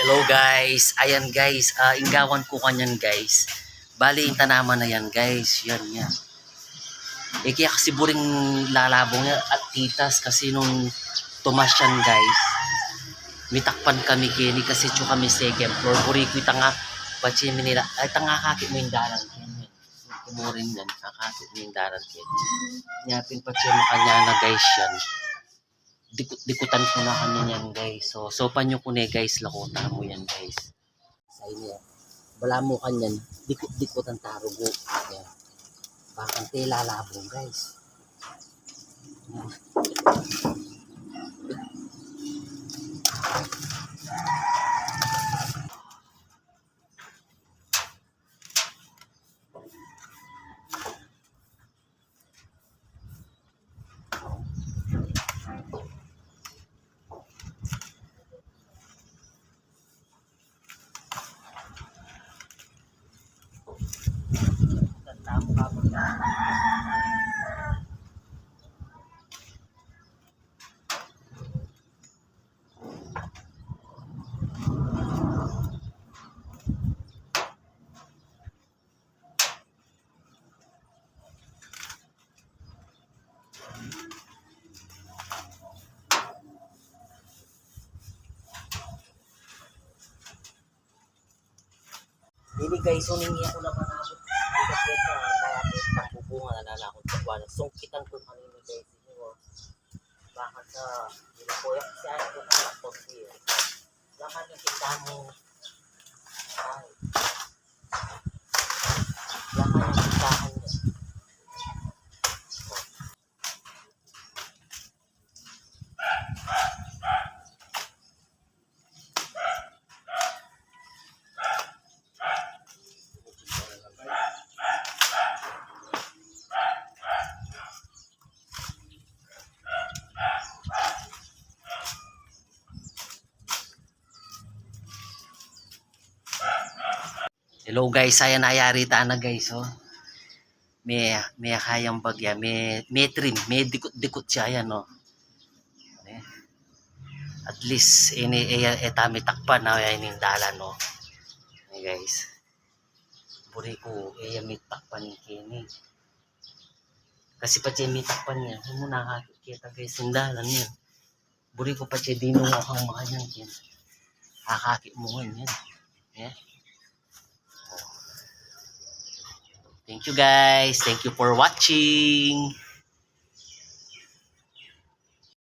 Hello guys, ayan guys, inggawan ko kanyan guys. Bali yung tanaman na yan guys, yan yan. Kaya kasi buring lalabong yan at titas kasi nung tumas yan guys. Mitakpan kami kini kasi tso kami second floor. Buri ko nga, pachi nila, ay tanga kakit mo yung daran kini. Kumurin yan, kakakit mo yung daran kini. Nyapin pachi mo kanya na guys yan. Dikutan ko na kanya yan guys. So panyo ko na guys, lakutan mo yan guys. Sa inyo. Wala mo kanyan, dikutan tarugo. Yan. Bakang tela labong guys. Yan. Hindi guys, so ningi ako naman ako. Ang kapeta, kaya ang bubunga na lalakot sa buwan. Sungkitan ko kanina guys. Bakit sa nilapoyak siya ko na lapot siya. Laman yung kita mo. Ay. Laman yung kitahan niya. Hello guys, ayan ayari ta na guys oh. May kayang bagya, may trim, may dikot siya yan oh. At least ini etami takpan na yan yung dalan no. Hey guys. Buri ko may takpan ni kini. Kasi pa may takpan niya, mo nakakita guys yung dalan niya. Buri ko pa dino akong makanyang kin. Kakakit mo yan. Yeah. Thank you guys. Thank you for watching.